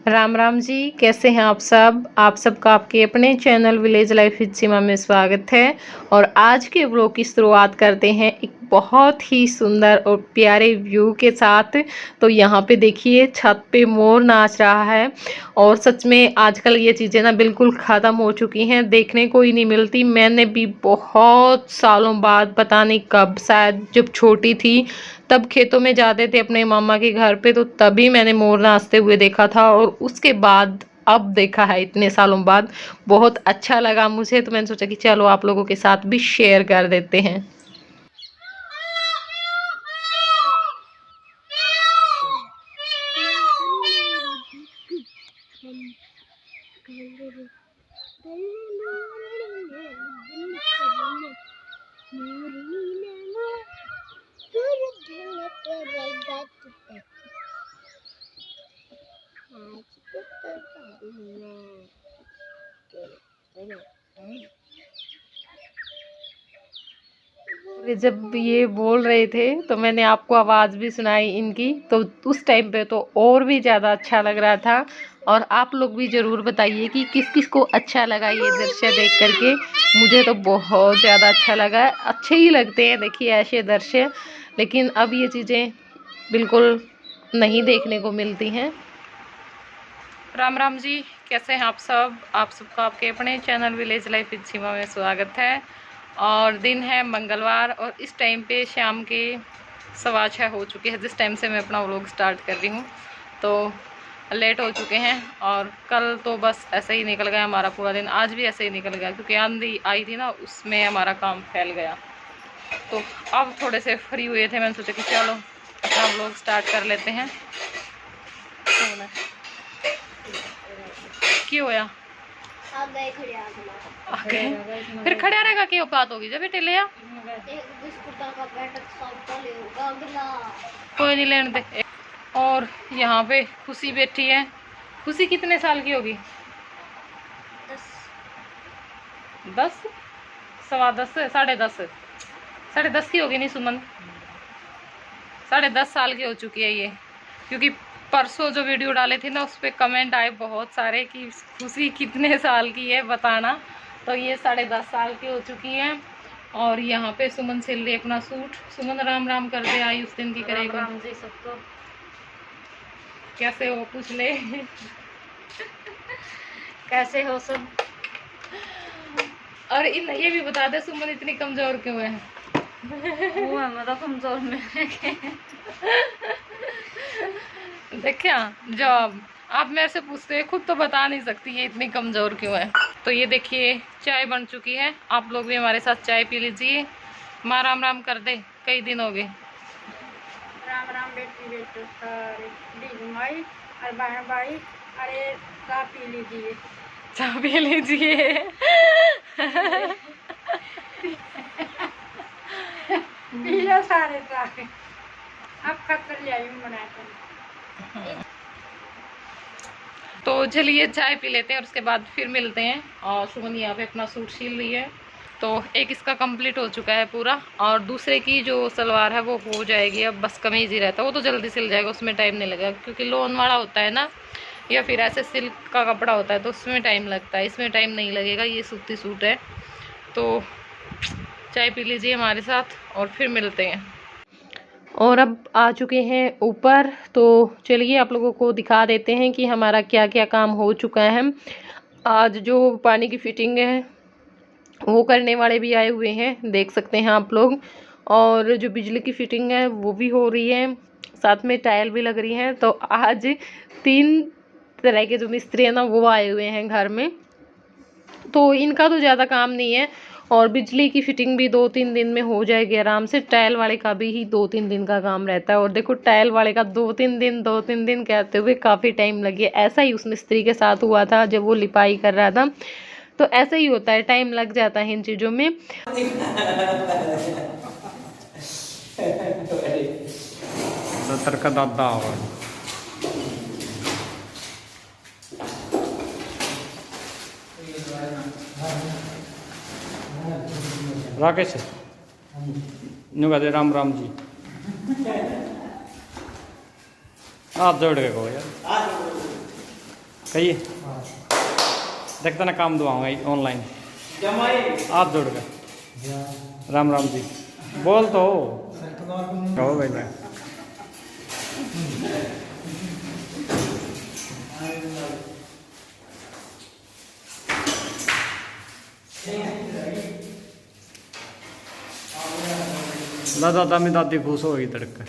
राम राम जी, कैसे हैं आप सब। आप सबका आपके अपने चैनल विलेज लाइफ विद सीमा में स्वागत है। और आज के व्लॉग की शुरुआत करते हैं एक बहुत ही सुंदर और प्यारे व्यू के साथ। तो यहाँ पे देखिए, छत पे मोर नाच रहा है। और सच में आजकल ये चीज़ें ना बिल्कुल ख़त्म हो चुकी हैं, देखने को ही नहीं मिलती। मैंने भी बहुत सालों बाद, पता नहीं कब, शायद जब छोटी थी तब खेतों में जाते थे अपने मामा के घर पे, तो तभी मैंने मोर नाचते हुए देखा था। और उसके बाद अब देखा है इतने सालों बाद। बहुत अच्छा लगा मुझे, तो मैंने सोचा कि चलो आप लोगों के साथ भी शेयर कर देते हैं। जब ये बोल रहे थे तो मैंने आपको आवाज़ भी सुनाई इनकी, तो उस टाइम पे तो और भी ज़्यादा अच्छा लग रहा था। और आप लोग भी ज़रूर बताइए कि किस किस को अच्छा लगा ये दृश्य देख करके। मुझे तो बहुत ज़्यादा अच्छा लगा। अच्छे ही लगते हैं देखिए ऐसे दृश्य, लेकिन अब ये चीज़ें बिल्कुल नहीं देखने को मिलती हैं। राम राम जी, कैसे हैं आप सब। आप सबका आपके अपने चैनल विलेज लाइफ विद सीमा में स्वागत है। और दिन है मंगलवार और इस टाइम पे शाम के 6:15 हो चुके हैं जिस टाइम से मैं अपना व्लॉग स्टार्ट कर रही हूँ। तो लेट हो चुके हैं। और कल तो बस ऐसे ही निकल गया हमारा पूरा दिन। आज भी ऐसे ही निकल गया क्योंकि आंधी आई थी ना, उसमें हमारा काम फैल गया। तो अब थोड़े से फ्री हुए थे, मैंने सोचा कि चलो अपना व्लॉग स्टार्ट कर लेते हैं। क्यों होया फिर खड़ा रहेगा क्यों बात होगी जब बेटे ले आ। कोई नहीं, लेने दे। और यहाँ पे खुशी बैठी है। खुशी कितने साल की होगी? 10, 10.15, 10.5, 10.5 की होगी नहीं सुमन? 10.5 साल की हो चुकी है ये। क्योंकि परसों जो वीडियो डाले थे ना, उस पर कमेंट आए बहुत सारे कि खुशी कितने साल की है बताना। तो ये 10.5 साल की हो चुकी है। और यहाँ पे सुमन सिल रही अपना सूट। सुमन राम राम कर दे, आई उस दिन की करेगा। राम जी सबको। कैसे हो पूछ ले। कैसे हो सब। और ये भी बता दे सुमन इतनी कमजोर क्यों है? वो है मतलब कमजोर में देखिया, जब आप मेरे से पूछते हैं खुद तो बता नहीं सकती ये इतनी कमजोर क्यों है। तो ये देखिए चाय बन चुकी है, आप लोग भी हमारे साथ चाय पी लीजिए। माँ राम राम कर दे, कई दिन हो गए। राम राम बेटी बेटे सारे माई और बहन भाई, अरे चाय पी लीजिए, चाय पी लीजिए। पिया सारे चाय अब खतर ले आई बनाकर। तो चलिए चाय पी लेते हैं और उसके बाद फिर मिलते हैं। और सुमन यहाँ पे अपना सूट सिल रही है। तो एक इसका कंप्लीट हो चुका है पूरा, और दूसरे की जो सलवार है वो हो जाएगी। अब बस कमीज ही रहता है, वो तो जल्दी सिल जाएगा, उसमें टाइम नहीं लगेगा। क्योंकि लोन वाला होता है ना, या फिर ऐसे सिल्क का कपड़ा होता है तो उसमें टाइम लगता है, इसमें टाइम नहीं लगेगा। ये सूती सूट है। तो चाय पी लीजिए हमारे साथ और फिर मिलते हैं। और अब आ चुके हैं ऊपर, तो चलिए आप लोगों को दिखा देते हैं कि हमारा क्या क्या काम हो चुका है। आज जो पानी की फिटिंग है वो करने वाले भी आए हुए हैं, देख सकते हैं आप लोग। और जो बिजली की फिटिंग है वो भी हो रही है, साथ में टाइल भी लग रही है। तो आज 3 तरह के जो मिस्त्री हैं ना वो आए हुए हैं घर में। तो इनका तो ज़्यादा काम नहीं है। और बिजली की फिटिंग भी 2-3 दिन में हो जाएगी आराम से। टाइल वाले का भी ही 2-3 दिन का काम रहता है। और देखो टाइल वाले का 2-3 दिन कहते हुए काफ़ी टाइम लगे। ऐसा ही उस मिस्त्री के साथ हुआ था जब वो लिपाई कर रहा था। तो ऐसा ही होता है, टाइम लग जाता है इन चीज़ों में। राकेश न्यू कहते राम राम जी। हाथ जोड़ के कहो यार। कहिए देखते ना काम दुआऊँगा ऑनलाइन आप जोड़ कर। राम राम जी बोल तो हो भाई मैं दादा दामी दादी खुश हो गई तड़क।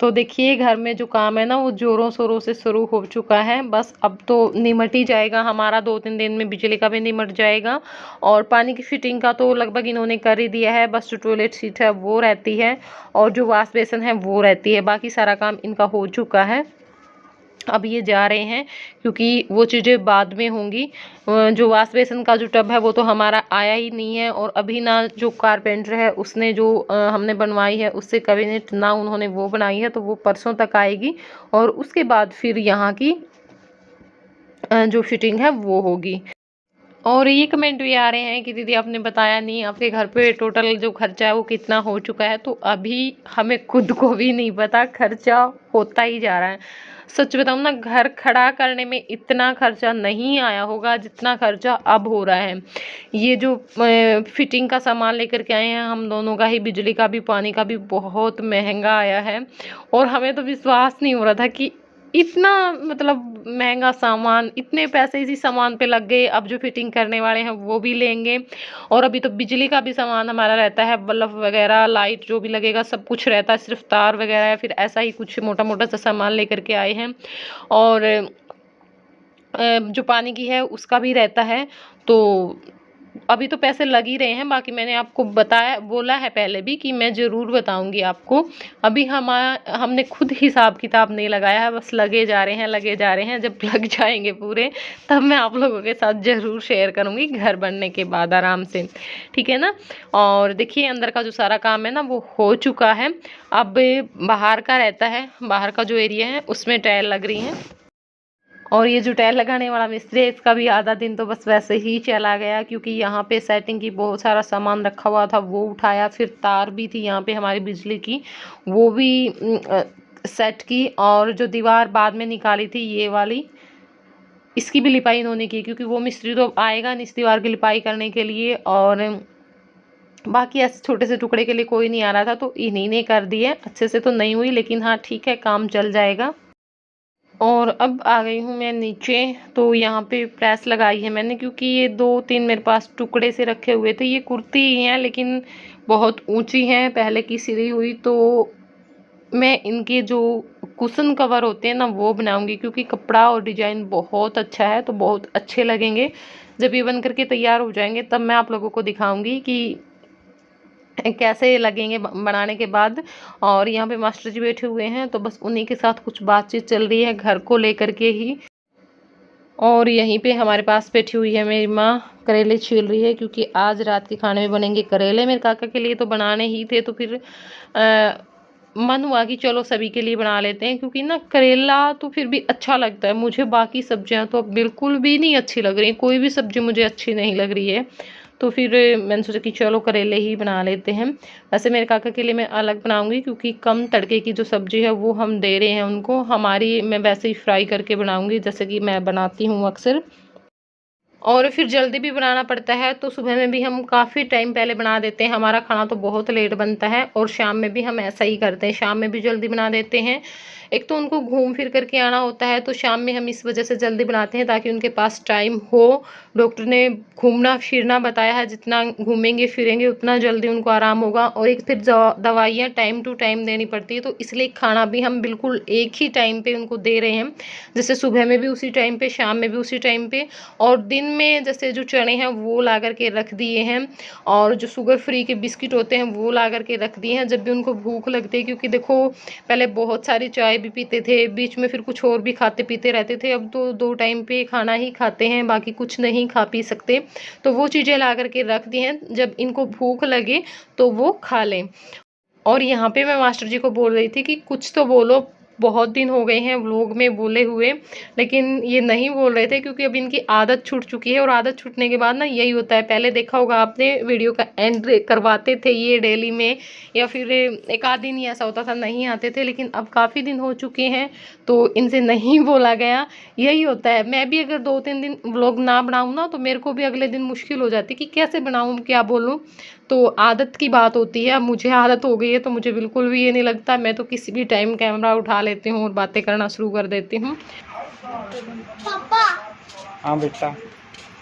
तो देखिए घर में जो काम है ना वो ज़ोरों शोरों से शुरू हो चुका है। बस अब तो निमट ही जाएगा हमारा, 2-3 दिन में बिजली का भी निमट जाएगा। और पानी की फिटिंग का तो लगभग इन्होंने कर ही दिया है, बस जो टॉयलेट सीट है वो रहती है और जो वॉश बेसिन है वो रहती है, बाकी सारा काम इनका हो चुका है। अब ये जा रहे हैं क्योंकि वो चीज़ें बाद में होंगी। जो वॉश बेसिन का जो टब है वो तो हमारा आया ही नहीं है, और अभी ना जो कारपेंटर है उसने जो हमने बनवाई है उससे कैबिनेट ना उन्होंने वो बनाई है, तो वो परसों तक आएगी और उसके बाद फिर यहाँ की जो फिटिंग है वो होगी। और ये कमेंट भी आ रहे हैं कि दीदी आपने बताया नहीं आपके घर पे टोटल जो खर्चा है वो कितना हो चुका है। तो अभी हमें खुद को भी नहीं पता, खर्चा होता ही जा रहा है। सच बताऊं ना, घर खड़ा करने में इतना खर्चा नहीं आया होगा जितना खर्चा अब हो रहा है। ये जो फिटिंग का सामान लेकर के आए हैं हम दोनों का ही, बिजली का भी पानी का भी, बहुत महंगा आया है। और हमें तो विश्वास नहीं हो रहा था कि इतना मतलब महंगा सामान, इतने पैसे इसी सामान पे लग गए। अब जो फिटिंग करने वाले हैं वो भी लेंगे, और अभी तो बिजली का भी सामान हमारा रहता है, बल्ब वगैरह लाइट जो भी लगेगा सब कुछ रहता है, सिर्फ तार वगैरह या फिर ऐसा ही कुछ मोटा मोटा सा सामान लेकर के आए हैं। और जो पानी की है उसका भी रहता है। तो अभी तो पैसे लग ही रहे हैं, बाकी मैंने आपको बताया, बोला है पहले भी कि मैं ज़रूर बताऊंगी आपको। अभी हमने खुद हिसाब किताब नहीं लगाया है, बस लगे जा रहे हैं लगे जा रहे हैं। जब लग जाएंगे पूरे तब मैं आप लोगों के साथ ज़रूर शेयर करूंगी, घर बनने के बाद आराम से, ठीक है ना। और देखिए अंदर का जो सारा काम है ना वो हो चुका है। अब बाहर का रहता है, बाहर का जो एरिया है उसमें टाइल लग रही हैं। और ये जो टाइल लगाने वाला मिस्त्री है इसका भी आधा दिन तो बस वैसे ही चला गया, क्योंकि यहाँ पे सेटिंग की बहुत सारा सामान रखा हुआ था वो उठाया, फिर तार भी थी यहाँ पे हमारी बिजली की वो भी सेट की, और जो दीवार बाद में निकाली थी ये वाली, इसकी भी लिपाई इन्होंने की, क्योंकि वो मिस्त्री तो आएगा नहीं इस दीवार की लिपाई करने के लिए। और बाकी ऐसे छोटे से टुकड़े के लिए कोई नहीं आ रहा था, तो इन्हीं ने कर दिए। अच्छे से तो नहीं हुई लेकिन हाँ ठीक है, काम चल जाएगा। और अब आ गई हूँ मैं नीचे, तो यहाँ पे प्रेस लगाई है मैंने, क्योंकि ये 2-3 मेरे पास टुकड़े से रखे हुए थे। ये कुर्ती ही हैं लेकिन बहुत ऊंची हैं, पहले की सिली हुई, तो मैं इनके जो कुशन कवर होते हैं ना वो बनाऊंगी, क्योंकि कपड़ा और डिजाइन बहुत अच्छा है, तो बहुत अच्छे लगेंगे। जब ये बन करके तैयार हो जाएंगे तब मैं आप लोगों को दिखाऊंगी कि कैसे लगेंगे बनाने के बाद। और यहाँ पे मास्टर जी बैठे हुए हैं, तो बस उन्हीं के साथ कुछ बातचीत चल रही है घर को लेकर के ही। और यहीं पे हमारे पास बैठी हुई है मेरी माँ, करेले छील रही है, क्योंकि आज रात के खाने में बनेंगे करेले। मेरे काका के लिए तो बनाने ही थे, तो फिर मन हुआ कि चलो सभी के लिए बना लेते हैं, क्योंकि ना करेला तो फिर भी अच्छा लगता है मुझे, बाकी सब्जियां तो अब बिल्कुल भी नहीं अच्छी लग रही, कोई भी सब्जी मुझे अच्छी नहीं लग रही है। तो फिर मैंने सोचा कि चलो करेले ही बना लेते हैं। वैसे मेरे काका के लिए मैं अलग बनाऊंगी, क्योंकि कम तड़के की जो सब्जी है वो हम दे रहे हैं उनको, हमारी मैं वैसे ही फ्राई करके बनाऊंगी जैसे कि मैं बनाती हूँ अक्सर। और फिर जल्दी भी बनाना पड़ता है, तो सुबह में भी हम काफ़ी टाइम पहले बना देते हैं, हमारा खाना तो बहुत लेट बनता है। और शाम में भी हम ऐसा ही करते हैं, शाम में भी जल्दी बना देते हैं। एक तो उनको घूम फिर करके आना होता है, तो शाम में हम इस वजह से जल्दी बनाते हैं ताकि उनके पास टाइम हो। डॉक्टर ने घूमना फिरना बताया है, जितना घूमेंगे फिरेंगे उतना जल्दी उनको आराम होगा। और एक फिर दवाइयाँ टाइम टू टाइम देनी पड़ती है, तो इसलिए खाना भी हम बिल्कुल एक ही टाइम पे उनको दे रहे हैं, जैसे सुबह में भी उसी टाइम पे, शाम में भी उसी टाइम पे। और दिन में जैसे जो चने हैं वो ला करके रख दिए हैं, और जो शुगर फ्री के बिस्किट होते हैं वो ला करके रख दिए हैं, जब भी उनको भूख लगती है। क्योंकि देखो पहले बहुत सारी चाय भी पीते थे, बीच में फिर कुछ और भी खाते पीते रहते थे, अब तो 2 टाइम पे खाना ही खाते हैं, बाकी कुछ नहीं खा पी सकते। तो वो चीज़ें ला करके रख दी हैं, जब इनको भूख लगे तो वो खा लें। और यहाँ पे मैं मास्टर जी को बोल रही थी कि कुछ तो बोलो, बहुत दिन हो गए हैं व्लॉग में बोले हुए, लेकिन ये नहीं बोल रहे थे क्योंकि अब इनकी आदत छूट चुकी है। और आदत छूटने के बाद ना यही होता है, पहले देखा होगा आपने वीडियो का एंड करवाते थे ये डेली में, या फिर एक आध दिन ही ऐसा होता था नहीं आते थे, लेकिन अब काफ़ी दिन हो चुके हैं तो इनसे नहीं बोला गया। यही होता है, मैं भी अगर 2-3 दिन व्लॉग ना बनाऊँ ना तो मेरे को भी अगले दिन मुश्किल हो जाती कि कैसे बनाऊँ, क्या बोलूँ। तो आदत की बात होती है, अब मुझे आदत हो गई है तो मुझे बिल्कुल भी ये नहीं लगता, मैं तो किसी भी टाइम कैमरा उठा लेती हूँ और बातें करना शुरू कर देती हूँ। पापा हाँ बेटा,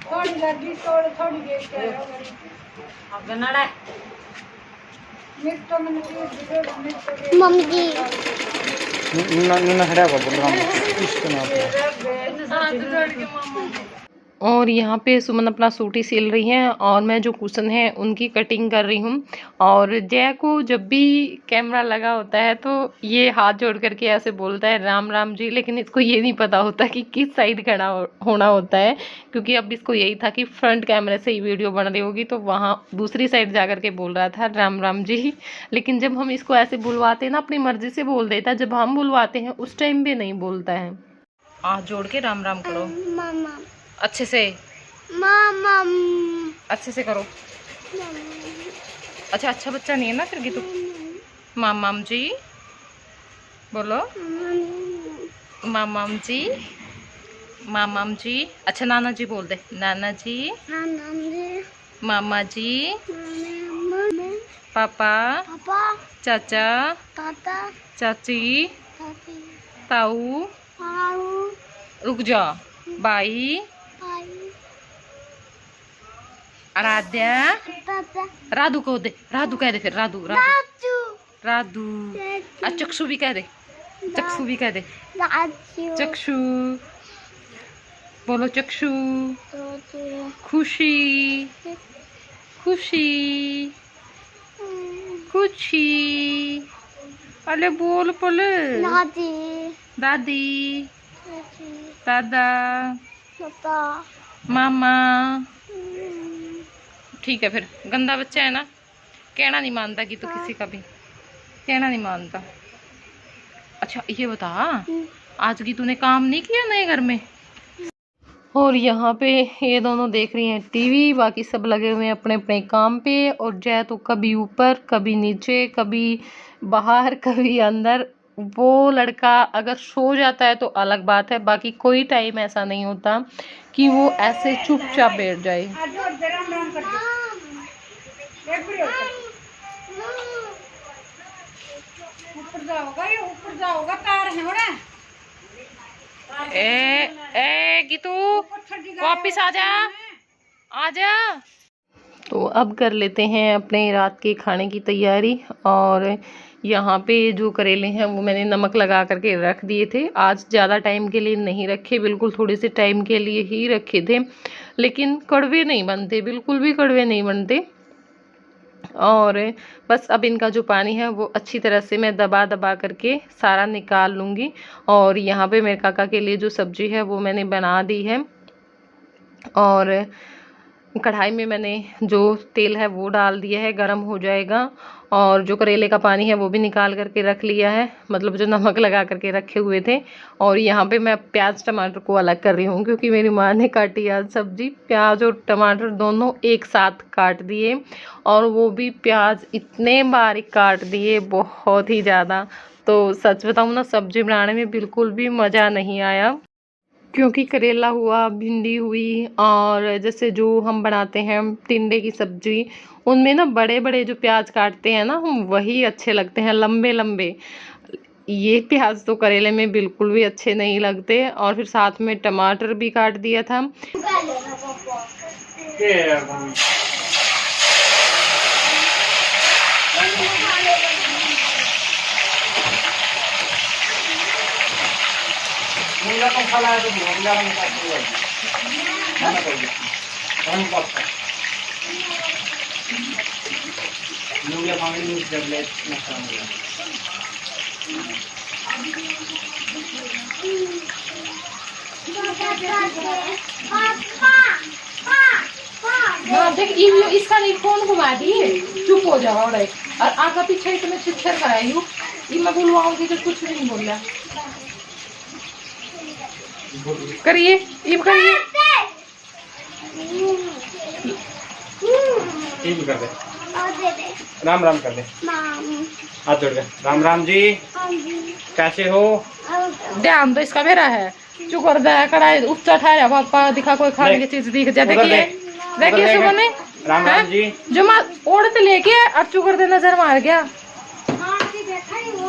थोड़ी लगी थोड़ी देर के मम्मी नन्ना खड़ा बोल रहा हूँ इसके और यहाँ पे सुमन अपना सूट ही सिल रही हैं और मैं जो कुशन है उनकी कटिंग कर रही हूँ। और जय को जब भी कैमरा लगा होता है तो ये हाथ जोड़ करके ऐसे बोलता है राम राम जी, लेकिन इसको ये नहीं पता होता कि किस साइड खड़ा होना होता है, क्योंकि अब इसको यही था कि फ्रंट कैमरे से ही वीडियो बन रही होगी तो वहाँ दूसरी साइड जा कर के बोल रहा था राम राम जी। लेकिन जब हम इसको ऐसे बुलवाते हैं ना, अपनी मर्जी से बोल देता है, जब हम बुलवाते हैं उस टाइम भी नहीं बोलता है। हाथ जोड़ के राम राम करो, मामा अच्छे से, मामा अच्छे से करो। अच्छा अच्छा बच्चा नहीं है ना फिर तू। मामाम जी बोलो, मामाम जी, मामाम जी। अच्छा नाना जी बोल दे, नाना जी, मामा जी, पापा, चाचा, चाची, ताऊ, रुक जा, बाई, आराध्या, राधू कह दे, राधू कह दे, फिर राधू राधू राधू। चक्षु भी कह दे, चक्षु भी कह दे, चक्षु बोलो, चक्षु। खुशी खुशी खुशी, अरे बोल बोले, दादी, दादा, मामा। ठीक है, फिर गंदा बच्चा है ना, कहना नहीं मानता कि तू किसी का भी कहना नहीं मानता। अच्छा ये बता, आज की तूने काम नहीं किया नए घर में? और यहाँ पे ये दोनों देख रही हैं टीवी, बाकी सब लगे हुए हैं अपने अपने काम पे। और जय तो कभी ऊपर कभी नीचे, कभी बाहर कभी अंदर। वो लड़का अगर सो जाता है तो अलग बात है, बाकी कोई टाइम ऐसा नहीं होता कि वो ऐसे चुपचाप बैठ जाए। गीतू वापिस आजा। तो अब कर लेते हैं अपने रात के खाने की तैयारी। और यहाँ पे जो करेले हैं वो मैंने नमक लगा करके रख दिए थे। आज ज़्यादा टाइम के लिए नहीं रखे, बिल्कुल थोड़े से टाइम के लिए ही रखे थे, लेकिन कड़वे नहीं बनते, बिल्कुल भी कड़वे नहीं बनते। और बस अब इनका जो पानी है वो अच्छी तरह से मैं दबा दबा करके सारा निकाल लूँगी। और यहाँ पे मेरे काका के लिए जो सब्ज़ी है वो मैंने बना दी है। और कढ़ाई में मैंने जो तेल है वो डाल दिया है, गरम हो जाएगा। और जो करेले का पानी है वो भी निकाल करके रख लिया है, मतलब जो नमक लगा करके रखे हुए थे। और यहाँ पे मैं प्याज टमाटर को अलग कर रही हूँ, क्योंकि मेरी माँ ने काटी आज सब्जी। प्याज और टमाटर दोनों एक साथ काट दिए, और वो भी प्याज इतने बारीक काट दिए, बहुत ही ज़्यादा। तो सच बताऊँ ना, सब्जी बनाने में बिल्कुल भी मज़ा नहीं आया, क्योंकि करेला हुआ, भिंडी हुई, और जैसे जो हम बनाते हैं टिंडे की सब्ज़ी, उनमें ना बड़े बड़े जो प्याज काटते हैं ना हम, वही अच्छे लगते हैं, लंबे लंबे। ये प्याज तो करेले में बिल्कुल भी अच्छे नहीं लगते। और फिर साथ में टमाटर भी काट दिया था। देख इसका नहीं फोन घुमा दिए, चुप हो जाओ। और आगा पीछे तुम्हें छिछर कराई हूँ, मैं बुलवाऊंगी तो कुछ नहीं बोल रहा। करिए, ये करिए। ये भी कर दे, राम राम कर दे, हाथ जोड़ के राम राम जी, कैसे हो? ध्यान तो इसका मेरा है, चुप कर दे, कढ़ाई ऊंचा ठाया पापा, दिखा कोई खाने की चीज दिख जा। देखिए देखिए सुमन ने राम राम जी जो माँ ओढ़त लेके और चुप कर दे, नजर मार गया।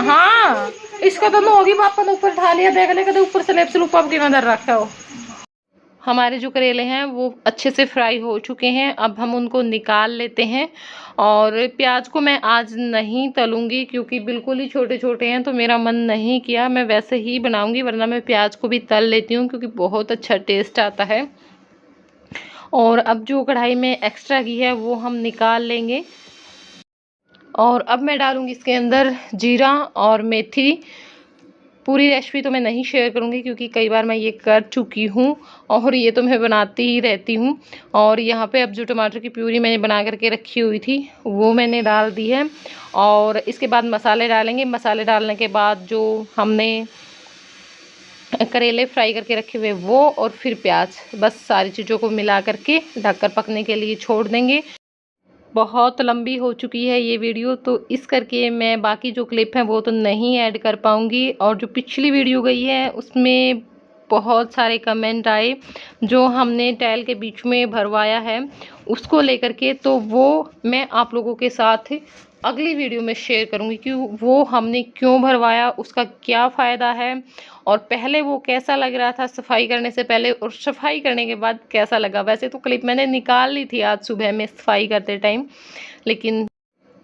हाँ इसका तो होगी, पापा ने ऊपर उठा लिया, देख ले कदे ऊपर स्लैब से लुपा की नजर रखा हो। हमारे जो करेले हैं वो अच्छे से फ्राई हो चुके हैं, अब हम उनको निकाल लेते हैं। और प्याज को मैं आज नहीं तलूंगी क्योंकि बिल्कुल ही छोटे छोटे हैं, तो मेरा मन नहीं किया, मैं वैसे ही बनाऊंगी, वरना मैं प्याज को भी तल लेती हूँ क्योंकि बहुत अच्छा टेस्ट आता है। और अब जो कढ़ाई में एक्स्ट्रा घी है वो हम निकाल लेंगे। और अब मैं डालूंगी इसके अंदर जीरा और मेथी। पूरी रेसिपी तो मैं नहीं शेयर करूंगी क्योंकि कई बार मैं ये कर चुकी हूँ और ये तो मैं बनाती ही रहती हूँ। और यहाँ पे अब जो टमाटर की प्यूरी मैंने बना करके रखी हुई थी वो मैंने डाल दी है। और इसके बाद मसाले डालेंगे। मसाले डालने के बाद जो हमने करेले फ्राई करके रखे हुए वो, और फिर प्याज, बस सारी चीज़ों को मिला करके ढककर पकने के लिए छोड़ देंगे। बहुत लंबी हो चुकी है ये वीडियो, तो इस करके मैं बाकी जो क्लिप हैं वो तो नहीं ऐड कर पाऊँगी। और जो पिछली वीडियो गई है उसमें बहुत सारे कमेंट आए जो हमने टाइल के बीच में भरवाया है उसको लेकर के, तो वो मैं आप लोगों के साथ अगली वीडियो में शेयर करूंगी कि वो हमने क्यों भरवाया, उसका क्या फ़ायदा है, और पहले वो कैसा लग रहा था सफाई करने से पहले और सफाई करने के बाद कैसा लगा। वैसे तो क्लिप मैंने निकाल ली थी आज सुबह में सफाई करते टाइम, लेकिन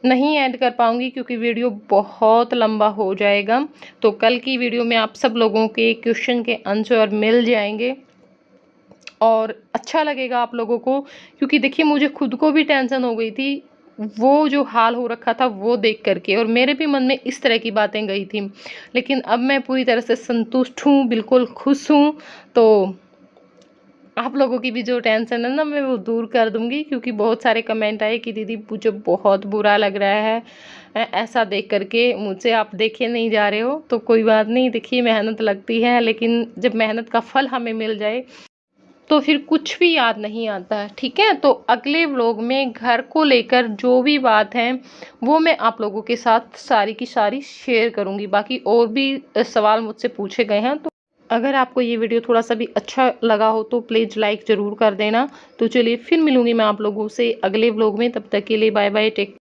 नहीं ऐड कर पाऊंगी क्योंकि वीडियो बहुत लंबा हो जाएगा। तो कल की वीडियो में आप सब लोगों के क्वेश्चन के आंसर मिल जाएंगे और अच्छा लगेगा आप लोगों को, क्योंकि देखिए मुझे खुद को भी टेंशन हो गई थी वो जो हाल हो रखा था वो देख करके, और मेरे भी मन में इस तरह की बातें गई थी। लेकिन अब मैं पूरी तरह से संतुष्ट हूँ, बिल्कुल खुश हूँ। तो आप लोगों की भी जो टेंशन है ना मैं वो दूर कर दूंगी, क्योंकि बहुत सारे कमेंट आए कि दीदी मुझे बहुत बुरा लग रहा है ऐसा देख करके, मुझसे आप देखे नहीं जा रहे हो। तो कोई बात नहीं, देखिए मेहनत लगती है, लेकिन जब मेहनत का फल हमें मिल जाए तो फिर कुछ भी याद नहीं आता है। ठीक है, तो अगले व्लॉग में घर को लेकर जो भी बात है वो मैं आप लोगों के साथ सारी की सारी शेयर करूंगी। बाकी और भी सवाल मुझसे पूछे गए हैं, तो अगर आपको ये वीडियो थोड़ा सा भी अच्छा लगा हो तो प्लीज़ लाइक ज़रूर कर देना। तो चलिए फिर मिलूंगी मैं आप लोगों से अगले व्लॉग में, तब तक के लिए बाय बाय, टेक।